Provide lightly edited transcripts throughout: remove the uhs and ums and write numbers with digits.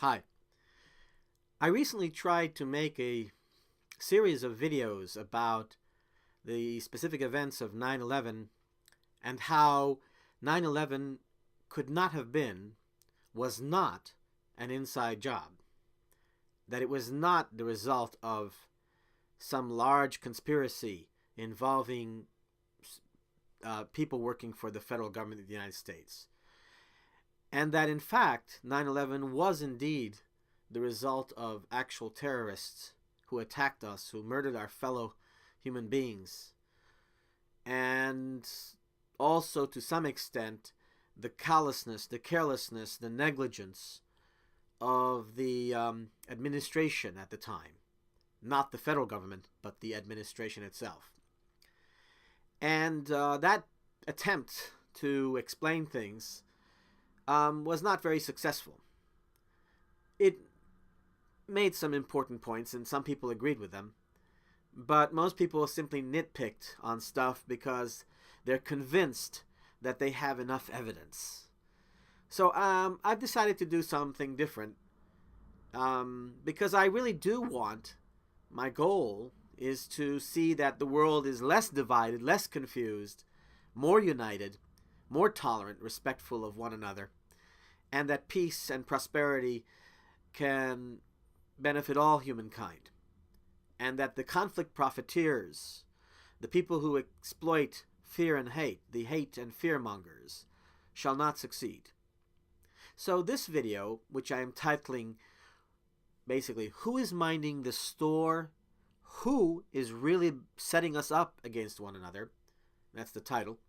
Hi. I recently tried to make a series of videos about the specific events of 9/11 and how 9/11 could not have been, was not an inside job. That it was not the result of some large conspiracy involving people working for the federal government of the United States. And that in fact 9/11 was indeed the result of actual terrorists who attacked us, who murdered our fellow human beings, and also to some extent the callousness, the carelessness, the negligence of the administration at the time. Not the federal government, but the administration itself. And that attempt to explain things was not very successful. It made some important points, and some people agreed with them, but most people simply nitpicked on stuff because they're convinced that they have enough evidence. So I've decided to do something different because I really do want, my goal is to see that the world is less divided, less confused, more united, more tolerant, respectful of one another, and that peace and prosperity can benefit all humankind, and that the conflict profiteers, the people who exploit fear and hate, the hate and fear-mongers, shall not succeed. So this video, which I am titling basically, Who is Minding the Store? Who is really setting us up against one another? That's the title.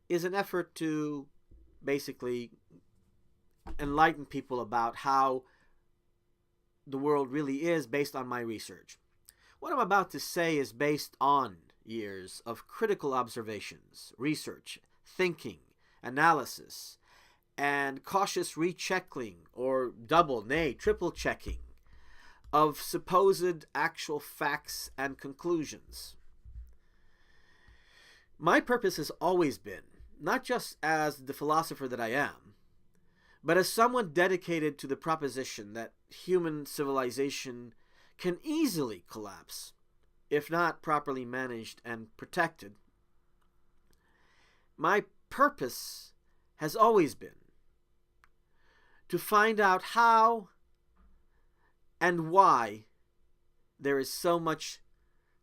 Is an effort to basically enlighten people about how the world really is based on my research. What I'm about to say is based on years of critical observations, research, thinking, analysis, and cautious rechecking or double, nay, triple checking of supposed actual facts and conclusions. My purpose has always been, not just as the philosopher that I am, but as someone dedicated to the proposition that human civilization can easily collapse if not properly managed and protected. My purpose has always been to find out how and why there is so much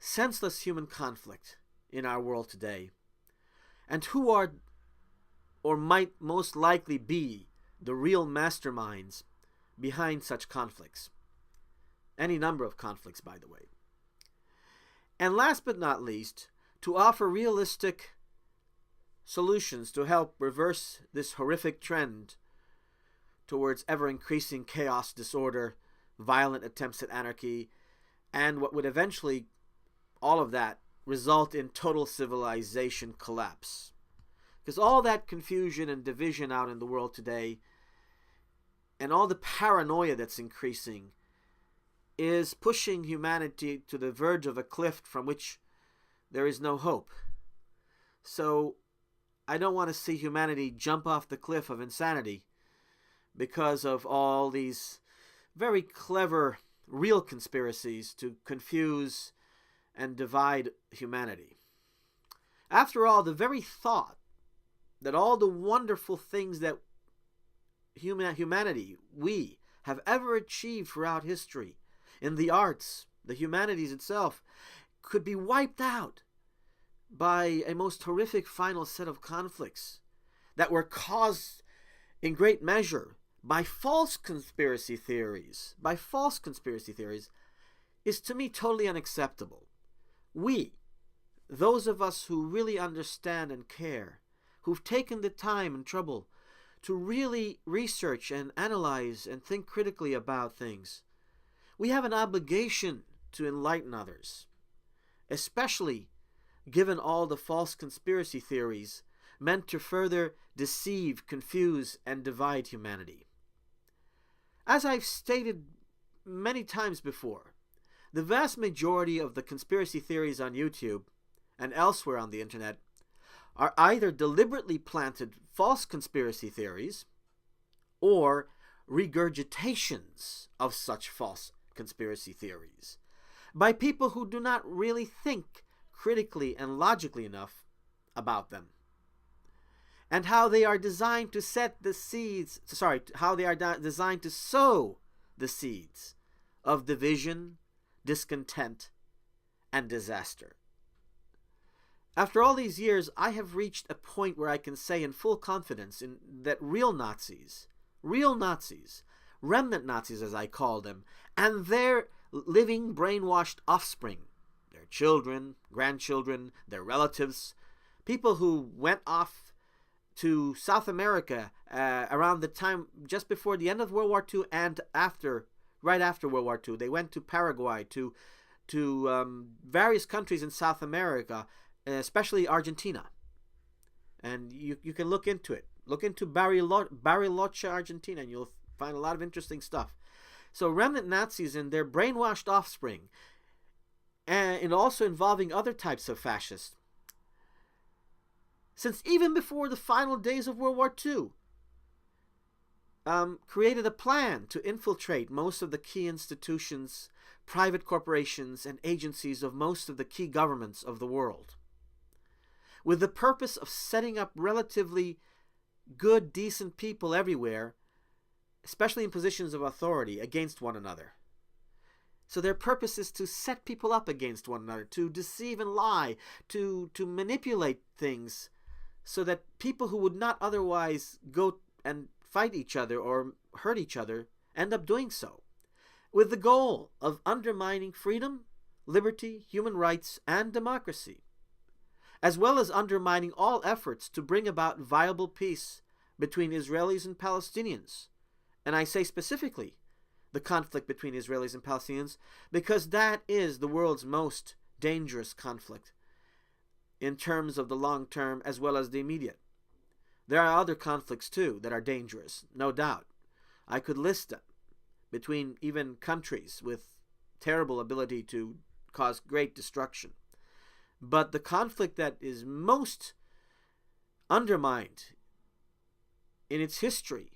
senseless human conflict in our world today, and who are or might most likely be the real masterminds behind such conflicts. Any number of conflicts, by the way. And last but not least, to offer realistic solutions to help reverse this horrific trend towards ever-increasing chaos, disorder, violent attempts at anarchy, and what would eventually, all of that, result in total civilization collapse. Because all that confusion and division out in the world today, and all the paranoia that's increasing, is pushing humanity to the verge of a cliff from which there is no hope. So I don't want to see humanity jump off the cliff of insanity because of all these very clever real conspiracies to confuse and divide humanity. After all, the very thought that all the wonderful things that humanity, we, have ever achieved throughout history, in the arts, the humanities itself, could be wiped out by a most horrific final set of conflicts that were caused in great measure by false conspiracy theories, is to me totally unacceptable. We, those of us who really understand and care, who've taken the time and trouble to really research and analyze and think critically about things, we have an obligation to enlighten others, especially given all the false conspiracy theories meant to further deceive, confuse, and divide humanity. As I've stated many times before, the vast majority of the conspiracy theories on YouTube and elsewhere on the internet are either deliberately planted false conspiracy theories or regurgitations of such false conspiracy theories by people who do not really think critically and logically enough about them, and how they are designed to designed to sow the seeds of division, discontent, and disaster. After all these years, I have reached a point where I can say in full confidence that real Nazis, remnant Nazis as I call them, and their living brainwashed offspring, their children, grandchildren, their relatives, people who went off to South America around the time just before the end of World War II and right after World War II. They went to Paraguay, to various countries in South America, especially Argentina. And you can look into it. Look into Bariloche, Argentina, and you'll find a lot of interesting stuff. So remnant Nazis and their brainwashed offspring, and also involving other types of fascists, since even before the final days of World War II, created a plan to infiltrate most of the key institutions, private corporations, and agencies of most of the key governments of the world, with the purpose of setting up relatively good, decent people everywhere, especially in positions of authority, against one another. So their purpose is to set people up against one another, to deceive and lie, to manipulate things so that people who would not otherwise go and fight each other or hurt each other end up doing so, with the goal of undermining freedom, liberty, human rights, and democracy, as well as undermining all efforts to bring about viable peace between Israelis and Palestinians. And I say specifically the conflict between Israelis and Palestinians because that is the world's most dangerous conflict in terms of the long term as well as the immediate. There are other conflicts too that are dangerous, no doubt. I could list them between even countries with terrible ability to cause great destruction. But the conflict that is most undermined in its history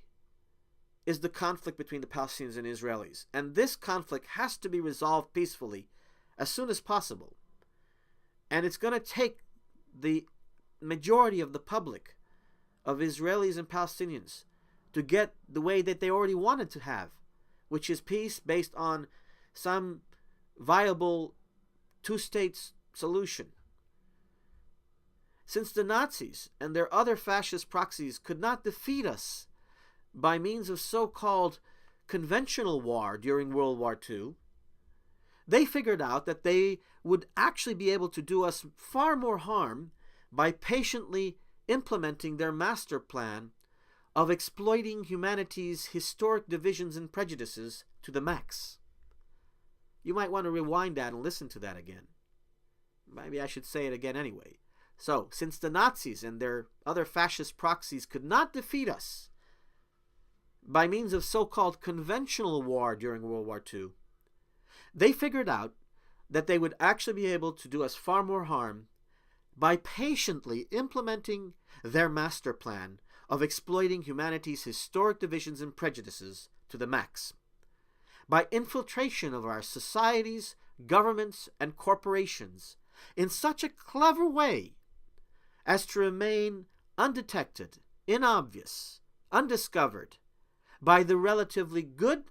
is the conflict between the Palestinians and Israelis. And this conflict has to be resolved peacefully as soon as possible. And it's going to take the majority of the public, of Israelis and Palestinians, to get the way that they already wanted to have, which is peace based on some viable two-state solution. Since the Nazis and their other fascist proxies could not defeat us by means of so-called conventional war during World War II, they figured out that they would actually be able to do us far more harm by patiently implementing their master plan of exploiting humanity's historic divisions and prejudices to the max. You might want to rewind that and listen to that again. Maybe I should say it again anyway. So, since the Nazis and their other fascist proxies could not defeat us by means of so-called conventional war during World War II, they figured out that they would actually be able to do us far more harm by patiently implementing their master plan of exploiting humanity's historic divisions and prejudices to the max, by infiltration of our societies, governments, and corporations in such a clever way as to remain undetected, inobvious, undiscovered by the relatively good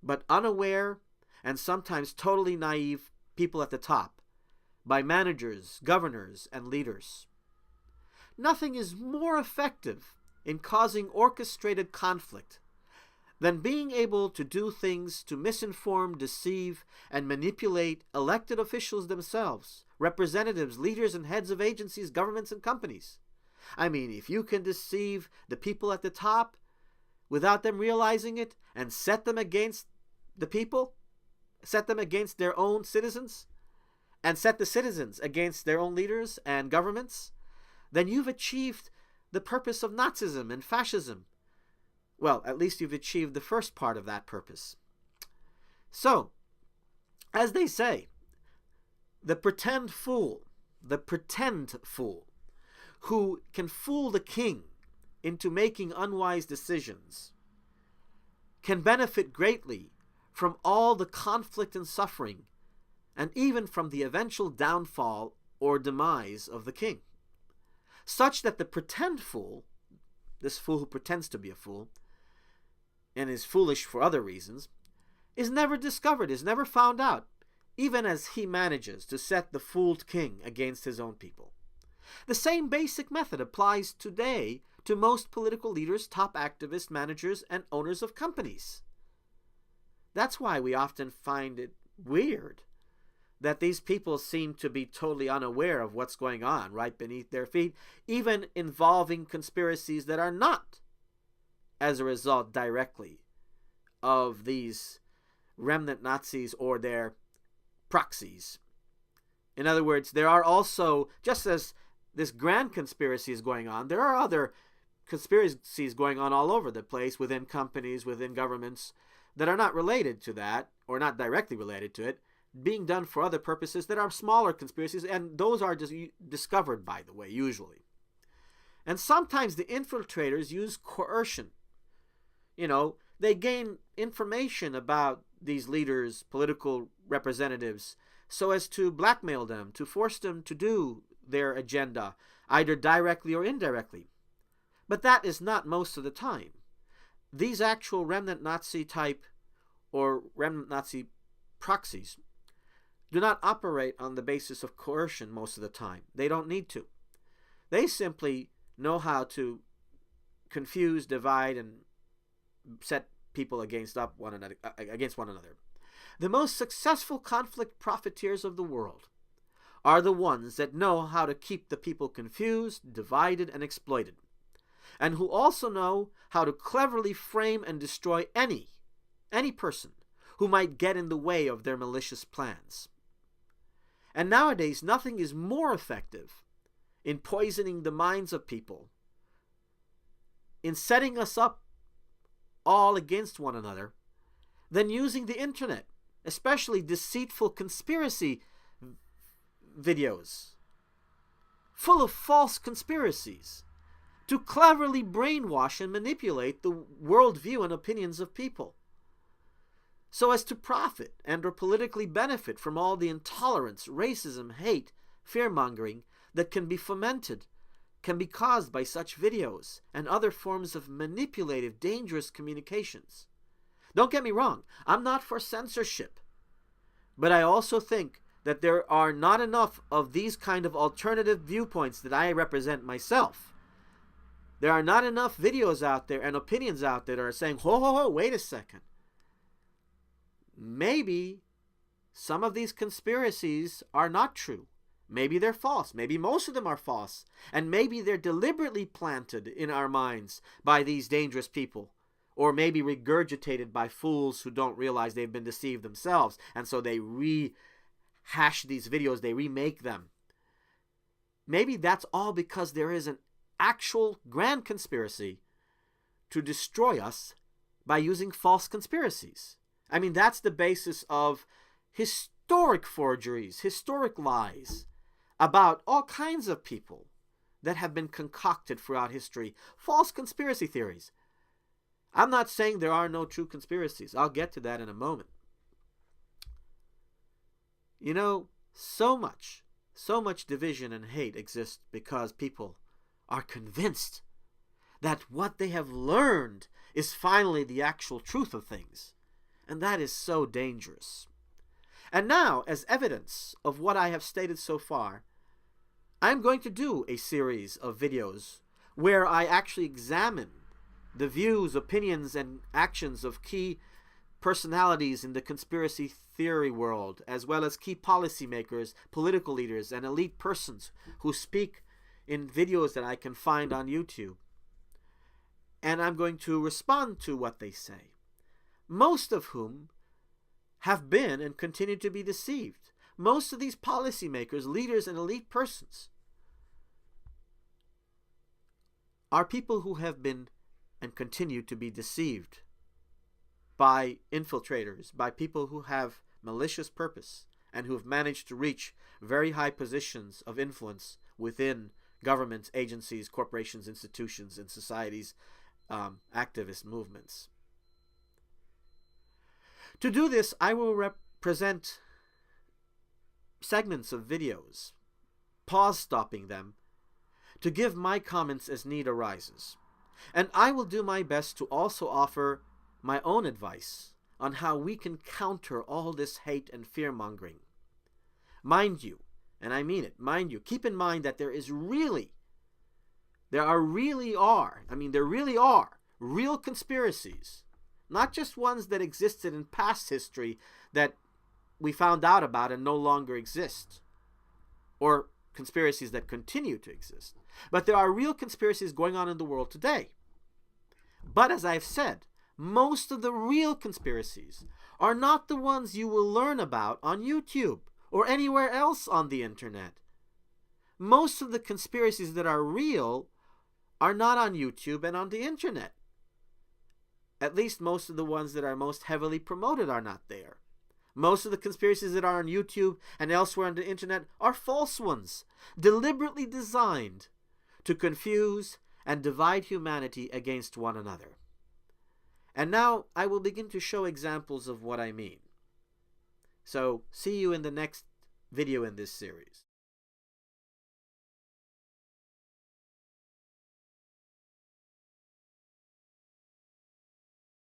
but unaware and sometimes totally naive people at the top, by managers, governors, and leaders. Nothing is more effective in causing orchestrated conflict than being able to do things to misinform, deceive, and manipulate elected officials themselves, representatives, leaders, and heads of agencies, governments, and companies. I mean, if you can deceive the people at the top without them realizing it and set them against the people, set them against their own citizens, and set the citizens against their own leaders and governments, then you've achieved the purpose of Nazism and fascism. Well, at least you've achieved the first part of that purpose. So, as they say, the pretend fool who can fool the king into making unwise decisions can benefit greatly from all the conflict and suffering, and even from the eventual downfall or demise of the king, such that the pretend fool, this fool who pretends to be a fool and is foolish for other reasons, is never discovered, is never found out, even as he manages to set the fooled king against his own people. The same basic method applies today to most political leaders, top activists, managers, and owners of companies. That's why we often find it weird that these people seem to be totally unaware of what's going on right beneath their feet, even involving conspiracies that are not as a result directly of these remnant Nazis or their proxies. In other words, there are also, just as this grand conspiracy is going on, there are other conspiracies going on all over the place within companies, within governments, that are not related to that, or not directly related to it, being done for other purposes that are smaller conspiracies, and those are just discovered, by the way, usually. And sometimes the infiltrators use coercion. They gain information about these leaders, political representatives, so as to blackmail them, to force them to do their agenda, either directly or indirectly. But that is not most of the time. These actual remnant Nazi type or remnant Nazi proxies do not operate on the basis of coercion most of the time. They don't need to. They simply know how to confuse, divide, and set people against one another. The most successful conflict profiteers of the world are the ones that know how to keep the people confused, divided, and exploited, and who also know how to cleverly frame and destroy any person who might get in the way of their malicious plans. And nowadays, nothing is more effective in poisoning the minds of people, in setting us up all against one another, than using the internet, especially deceitful conspiracy videos full of false conspiracies, to cleverly brainwash and manipulate the worldview and opinions of people, so as to profit and or politically benefit from all the intolerance, racism, hate, fear-mongering that can be fomented, can be caused by such videos and other forms of manipulative, dangerous communications. Don't get me wrong, I'm not for censorship, but I also think that there are not enough of these kind of alternative viewpoints that I represent myself. There are not enough videos out there and opinions out there that are saying, ho, wait a second. Maybe some of these conspiracies are not true. Maybe they're false. Maybe most of them are false. And maybe they're deliberately planted in our minds by these dangerous people. Or maybe regurgitated by fools who don't realize they've been deceived themselves. And so they rehash these videos, they remake them. Maybe that's all because there is an actual grand conspiracy to destroy us by using false conspiracies. I mean, that's the basis of historic forgeries, historic lies about all kinds of people that have been concocted throughout history. False conspiracy theories. I'm not saying there are no true conspiracies. I'll get to that in a moment. So much division and hate exists because people are convinced that what they have learned is finally the actual truth of things. And that is so dangerous. And now, as evidence of what I have stated so far, I'm going to do a series of videos where I actually examine the views, opinions, and actions of key personalities in the conspiracy theory world, as well as key policymakers, political leaders, and elite persons who speak in videos that I can find on YouTube. And I'm going to respond to what they say, most of whom have been and continue to be deceived. Most of these policymakers, leaders, and elite persons are people who have been and continue to be deceived by infiltrators, by people who have malicious purpose and who have managed to reach very high positions of influence within governments, agencies, corporations, institutions, and societies, activist movements. To do this, I will present segments of videos, pause stopping them, to give my comments as need arises. And I will do my best to also offer my own advice on how we can counter all this hate and fear-mongering. Mind you, and I mean it, mind you, keep in mind that there really are real conspiracies, not just ones that existed in past history that we found out about and no longer exist, or conspiracies that continue to exist. But there are real conspiracies going on in the world today. But as I've said, most of the real conspiracies are not the ones you will learn about on YouTube or anywhere else on the internet. Most of the conspiracies that are real are not on YouTube and on the internet. At least most of the ones that are most heavily promoted are not there. Most of the conspiracies that are on YouTube and elsewhere on the internet are false ones, deliberately designed to confuse and divide humanity against one another. And now I will begin to show examples of what I mean. So, see you in the next video in this series.